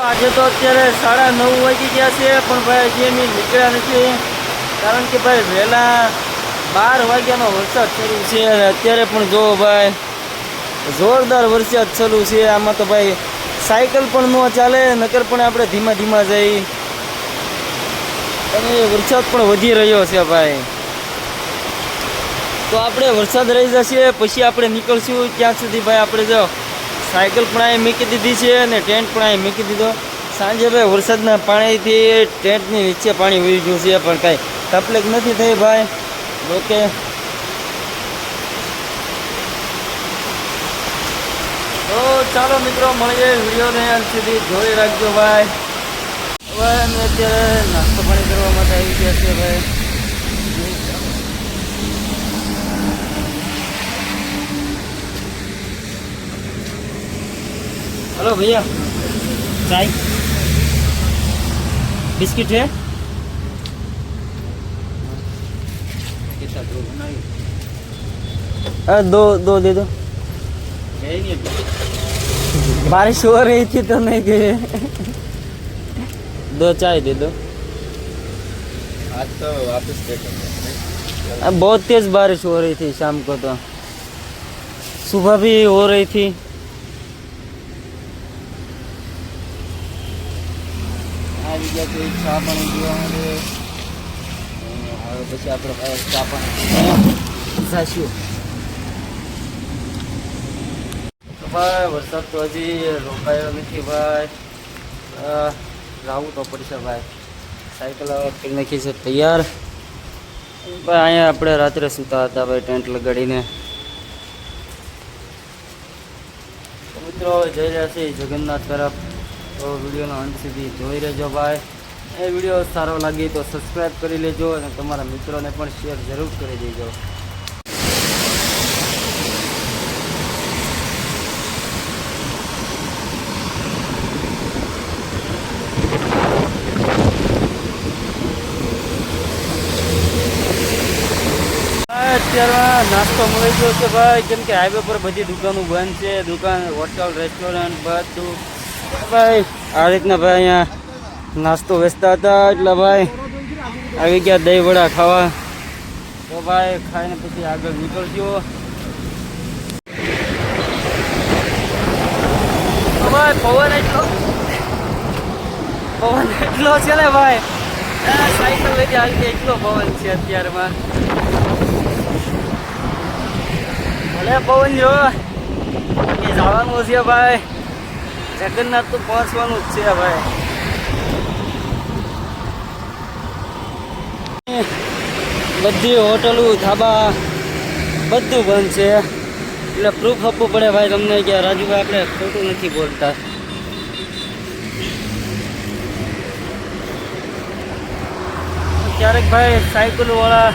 આજે તો અત્યારે 9:30 વાગી ગયા છે, પણ ભાઈ હજી અમે નીકળ્યા નથી, કારણ કે ભાઈ વહેલા 12 વાગ્યાનો વરસાદ શરૂ છે અને અત્યારે પણ જો ભાઈ જોરદાર વરસાદ ચાલુ છે. આમાં તો ભાઈ સાયકલ પણ ન ચાલે, નકર પણ આપણે ધીમા ધીમા જઈ, અને વરસાદ પણ વધી રહ્યો છે ભાઈ. તો આપણે વરસાદ રહી જશે પછી આપણે નીકળશું. ત્યાં સુધી ભાઈ આપણે જો સાયકલ પણ અહીં મૂકી દીધી છે અને ટેન્ટ પણ અહીં મૂકી દીધો. સાંજે ભાઈ વરસાદના પાણીથી ટેન્ટની નીચે પાણી વહી ગયું છે, પણ કાંઈ તકલીફ નથી થઈ ભાઈ. ઓકે, તો ચાલો મિત્રો મળીએ. વિડીયોને અંત સુધી જોઈ રાખજો ભાઈ. હવે અમે અત્યારે નાસ્તો પાણી કરવા માટે આવી ગયા છીએ ભાઈ. हेलो भैया, चाय बिस्किट है? दो दे दो. बारिश हो रही थी तो नहीं गए. 2 चाय दे दो. आज तो वापस अब बहुत तेज बारिश हो रही थी शाम को, तो सुबह भी हो रही थी. આવી ગયા તો ચા પાણી પીવા માટે. હવે પછી આપણે ચા પાણી જાશું. તો ભાઈ વરસાદ તો હજી રોકાયો નથી ભાઈ. જવું તો પડશે ભાઈ. સાયકલ કરી નાખી છે તૈયાર ભાઈ. અહીંયા આપણે રાત્રે સૂતા હતા ભાઈ ટેન્ટ લગાડીને. તો મિત્રો હવે જઈ રહ્યા છીએ જગન્નાથ તરફ. તો વિડીયોનો અંત સુધી જોઈ રહેજો ભાઈ. એ વિડીયો સારો લાગે તો સબસ્ક્રાઈબ કરી લેજો અને તમારા મિત્રોને પણ શેર જરૂર કરી દેજો. અત્યારમાં નાસ્તો મળી ગયો છે ભાઈ, કેમ કે હાઈવે પર બધી દુકાનો બંધ છે. દુકાન, હોટલ, રેસ્ટોરન્ટ બધું ભાઈ આ રીતના ભાઈ અહીંયા નાસ્તો વેચતા હતા. એટલે ભાઈ આવી ગયા દહીં વડા ખાવા. તો ભાઈ ખાઈને પછી આગળ નીકળજો. ભાઈ પવન એટલો છે ને ભાઈ, સાયકલ લઈને આવી એટલો પવન છે અત્યારમાં. ભલે પવન જો એ જવાનું છે ભાઈ. જગન્નાથ તો પહોંચવાનું જ છે ભાઈ. બધી હોટલો, ધાબા બધું બંધ છે. એટલે પ્રૂફ આપવું પડે ભાઈ તમને કે રાજુભાઈ આપણે ખોટું નથી બોલતા. ક્યારેક ભાઈ સાયકલવાળા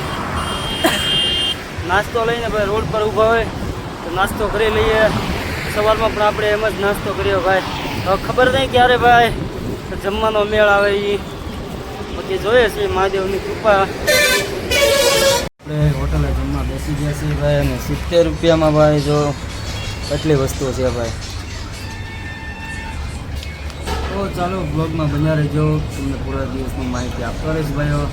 નાસ્તો લઈને ભાઈ રોડ પર ઊભા હોય તો નાસ્તો કરી લઈએ. સવારમાં પણ આપણે એમ જ નાસ્તો કર્યો ભાઈ. હવે ખબર નહીં ક્યારે ભાઈ જમવાનો મેળ આવે. એ પછી જોઈએ છીએ મહાદેવની કૃપા. આપણે હોટલે જમવા બેસી ગયા છીએ ભાઈ, અને 70 રૂપિયામાં ભાઈ જો કેટલી વસ્તુઓ છે ભાઈ. તો ચાલો બ્લોગમાં બન્યા રહેજો, તમને પૂરા દિવસની માહિતી આપતા રહીશ ભાઈઓ.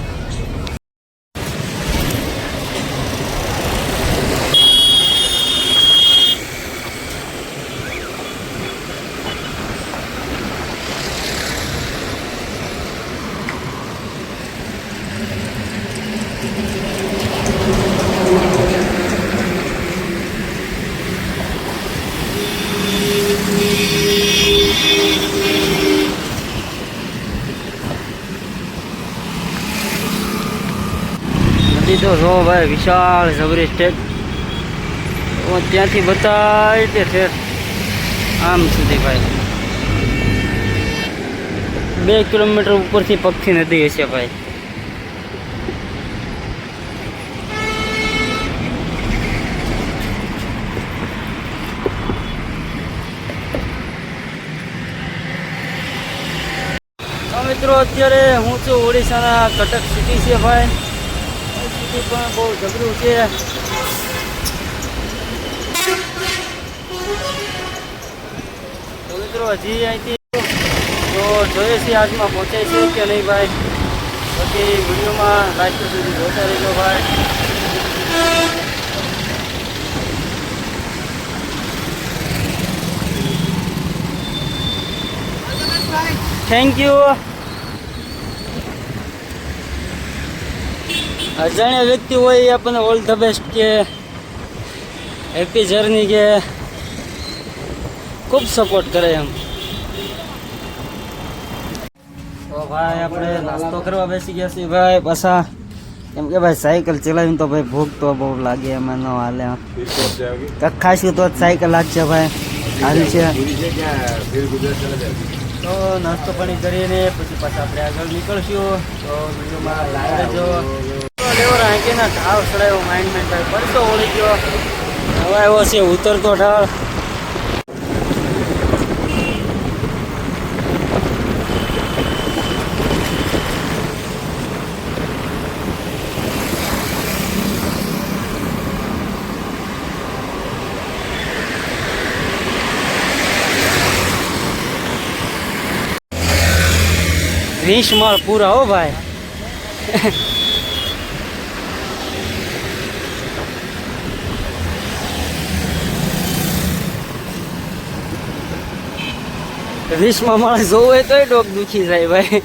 તો જો ભાઈ વિશાળ જબરી સ્ટેપ ત્યાંથી બતાવી તે ઠેર આમ સુધી ભાઈ 2 કિલોમીટર ઉપરથી પગથી નદી હશે ભાઈ. મિત્રો અત્યારે હું છું ઓડિશાના કટક સિટી છે ભાઈ. સિટી પણ બહુ જબરું છે. તો મિત્રો હજી અહીંથી તો જોઈએ છીએ આજમાં પહોંચે છે કે નહીં ભાઈ. બાકી વિડીયોમાં લાસ્ટ સુધી જોતા રહેજો ભાઈ. Thank you. અજાણ્યા વ્યક્તિ હોય એ આપણને ઓલ ધ બેસ્ટ કે હેપી જર્ની કે ખૂબ સપોર્ટ કરે એમ. તો ભાઈ આપણે નાસ્તો કરવા બેસી ગયા છીએ ભાઈ પાછા. કેમ કે ભાઈ સાયકલ ચલાવીને તો ભાઈ ભૂખ તો બહુ લાગે, એમાં ન હાલે. કંઈક ખાશું તો જ સાયકલ લાગશે ભાઈ. હાલ છે તો નાસ્તો પાણી કરીને પછી પાછા આપણે આગળ નીકળશું. તો વિડીયોમાં લાગે જો લેવર હાંકીના ઢાળ ચડાવ્યો માઇન્ડ પરસો ઓળી ગયો. હવે આવ્યો છે ઉતરતો ઢાળ. વીસ માળ પૂરા હો ભાઈ. વીસમાં માણસ જોવું હોય તોય ડોક દુખી જાય ભાઈ.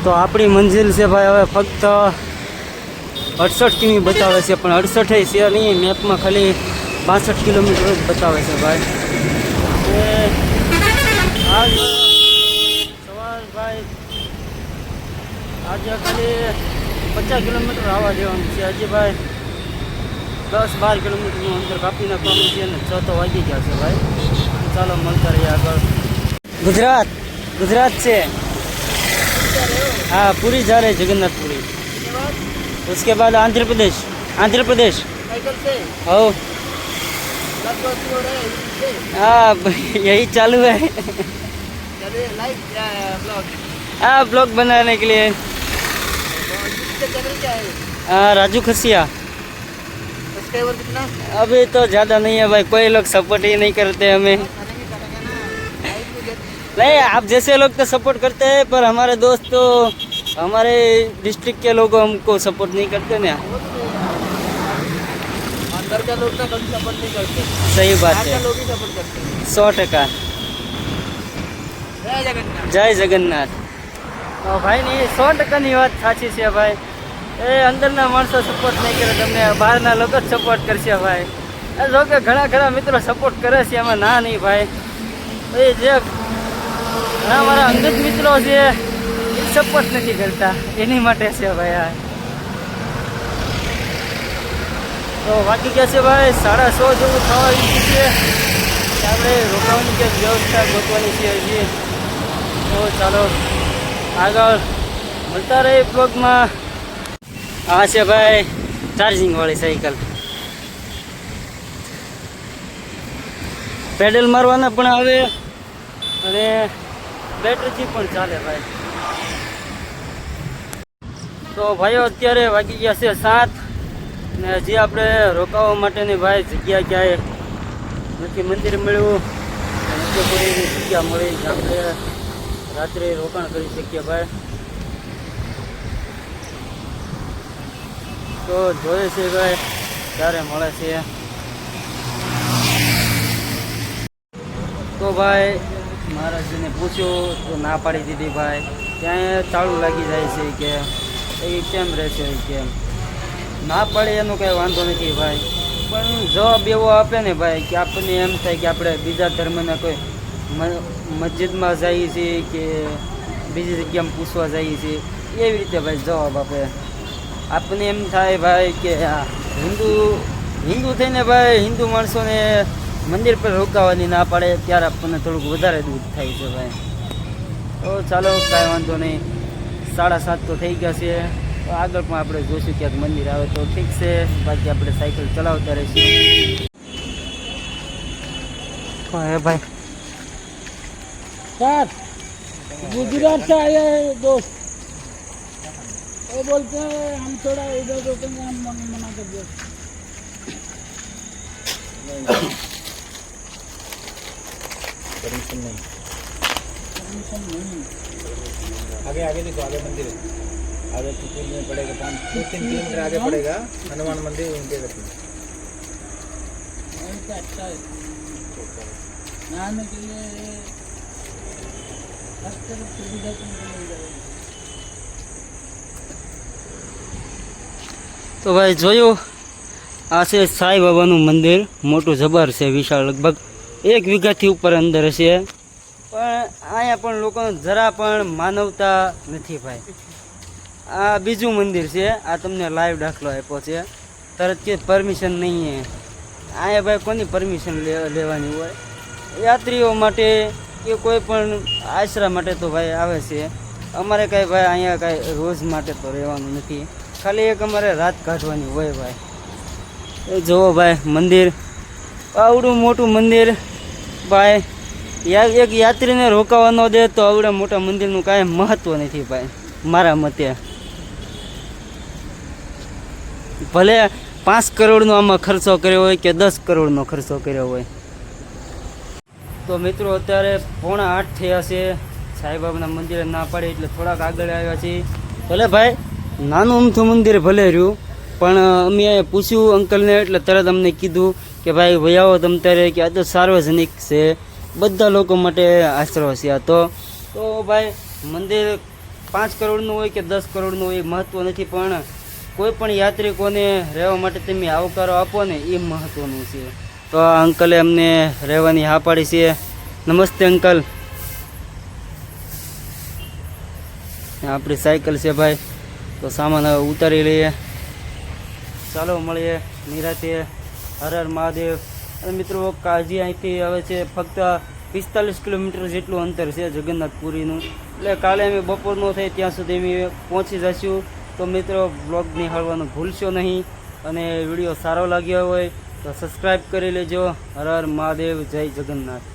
તો આપણી મંજિલ છે ભાઈ હવે ફક્ત 68 કિમી બતાવે છે, પણ 68 છે નહીં, મેપમાં ખાલી 62 કિલોમીટર જ બતાવે છે ભાઈ. આજ સવાર ભાઈ આજે ખાલી 50 કિલોમીટર આવવા દેવાનું છે. હજી ભાઈ 10-12 કિલોમીટરનું અંતર કાપી નાખવાનું છે અને 6 તો વાગી ગયા છે ભાઈ. ચાલો મળતા રહીએ આગળ. गुजरात से. हाँ पूरी जा रहे जगन्नाथपुरी. उसके बाद आंध्र प्रदेश. हो हाँ यही चालू है. हाँ ब्लॉग बनाने के लिए. हाँ राजू खसिया. अभी तो ज़्यादा नहीं है भाई, कोई लोग सपोर्ट ही नहीं करते हमें. नहीं आप जैसे लोग तो सपोर्ट करते हैं, पर हमारे दोस्त तो हमारे डिस्ट्रिक्ट के लोग हमको सपोर्ट नहीं करते ना. अंदर के लोग तो कभी सपोर्ट नहीं करते. सही बात है, लोग ही सपोर्ट करते हैं 100%. जय जगन्नाथ. भाई नहीं 100%ની વાત સાચી છે ભાઈ. એ અંદરના માણસો સપોર્ટ નહીં કરે તમને, બહારના લોકો જ સપોર્ટ કરશે ભાઈ. એ લોકો ઘણા મિત્રો સપોર્ટ કરે છે, એમાં ના નહીં ભાઈ. એ જે ઘણા મારા અંગત મિત્રો છે એ સપોર્ટ નથી કરતા, એની માટે છે ભાઈ. આ તો વાગી ગયા છે ભાઈ 6:30 જેવું થવા આવ્યું છે. આપણે રોકાવાની કે વ્યવસ્થા ગોતવાની છે હજી. તો ચાલો આગળ મળતા રહે બ્લોગમાં. આ છે ભાઈ ચાર્જિંગ વાળી સાયકલ. પેડલ મારવાના પણ આવે અને બેટરીથી પણ ચાલે ભાઈ. તો ભાઈઓ અત્યારે વાગી ગયા છે 7 ને હજી આપણે રોકાવા માટેની ભાઈ જગ્યા ક્યાંય નથી. મંદિર મળ્યું, પૂરી જગ્યા મળી, આપણે રાત્રે રોકાણ કરી શકીએ ભાઈ. તો જોઈએ છે ભાઈ ક્યારે મળે છે. તો ભાઈ મહારાજને પૂછ્યું તો ના પાડી દીધી ભાઈ. ત્યાં તાળું લાગી જાય છે કે એ કેમ રહેશે, કેમ ના પાડે એનો કંઈ વાંધો નથી ભાઈ, પણ જવાબ એવો આપે ને ભાઈ કે આપણને એમ થાય કે આપણે બીજા ધર્મના કોઈ મસ્જિદમાં જઈએ છીએ કે બીજી જગ્યામાં પૂછવા જઈએ છીએ, એવી રીતે ભાઈ જવાબ આપે. આપણને એમ થાય ભાઈ કે હિન્દુ થઈને ભાઈ હિન્દુ માણસોને મંદિર પર રોકાવાની ના પાડે, ત્યારે આપણને થોડુંક વધારે દુઃખ થાય છે ભાઈ. તો ચાલો કાંઈ વાંધો નહીં, 7:30 તો થઈ ગયા છે. તો આગળ પણ આપણે જોઈશું ક્યાંક મંદિર આવે તો ઠીક છે, બાકી આપણે સાયકલ ચલાવતા રહીશું. હે ભાઈ सर गुजरात से आए हैं दोस्त, वो बोलते हैं हम थोड़ा इधर रुकेंगे, हम मना कर दिया. परमिशन नहीं। आगे आगे देखो, आगे मंदिर है, आगे कुछ में पड़ेगा, 2-3 किलोमीटर आगे पड़ेगा हनुमान मंदिर, उनके घर पे। अच्छा है नहाने के लिए हर तरफ सुविधा तुमको मिल जाएगी। તો ભાઈ જોયું, આ છે સાંઈ બાબાનું મંદિર, મોટું જબર છે, વિશાળ, લગભગ 1 વીઘાથી ઉપર અંદર હશે. પણ અહીંયા પણ લોકોને જરા પણ માનવતા નથી ભાઈ. આ બીજું મંદિર છે, આ તમને લાઈવ દાખલો આપ્યો છે. તરત કે પરમિશન નહીં હે. અહીંયા ભાઈ કોની પરમિશન લેવાની હોય? યાત્રીઓ માટે કે કોઈ પણ આશરા માટે તો ભાઈ આવે છે. અમારે કાંઈ ભાઈ અહીંયા કાંઈ રોજ માટે તો રહેવાનું નથી, ખાલી એક અમારે રાત કાઢવાની હોય ભાઈ. એ જુઓ ભાઈ મંદિર, આવડું મોટું મંદિર ભાઈ. એક યાત્રીને રોકાવા ન દે તો આવડા મોટા મંદિરનું કાંઈ મહત્ત્વ નથી ભાઈ મારા મતે. ભલે 5 કરોડનો આમાં ખર્ચો કર્યો હોય કે 10 કરોડનો ખર્ચો કર્યો હોય. તો મિત્રો અત્યારે 7:45 થયા છે. સાંઈબાબાના મંદિરે ના પાડે એટલે થોડાક આગળ આવ્યા છીએ. ભલે ભાઈ નાનું અમથું મંદિર ભલે રહ્યું, પણ અમે પૂછ્યું અંકલને એટલે તરત અમને કીધું કે ભાઈ વયાવો તમ તારે, કે આ તો સાર્વજનિક છે, બધા લોકો માટે આશરો છે આ તો ભાઈ મંદિર 5 કરોડનું હોય કે 10 કરોડનું હોય એ મહત્ત્વ નથી, પણ કોઈ પણ યાત્રિકોને રહેવા માટે તમે આવકારો આપો ને એ મહત્ત્વનું છે. તો આ અંકલે અમને રહેવાની હા પાડી છે. નમસ્તે અંકલ. આપણી સાયકલ છે ભાઈ, તો સામાન હવે ઉતારી લઈએ. ચાલો મળીએ નિરાતે. હર હર મહાદેવ. અને મિત્રો કાજી અહીંથી આવે છે ફક્ત 45 કિલોમીટર જેટલું અંતર છે જગન્નાથપુરીનું. એટલે કાલે અમે બપોરનો થાય ત્યાં સુધી અમે પહોંચી જઈશું. તો મિત્રો બ્લોગ નિહાળવાનું ભૂલશો નહીં, અને વિડીયો સારો લાગ્યો હોય તો સબસ્ક્રાઈબ કરી લેજો. હર હર મહાદેવ, જય જગન્નાથ.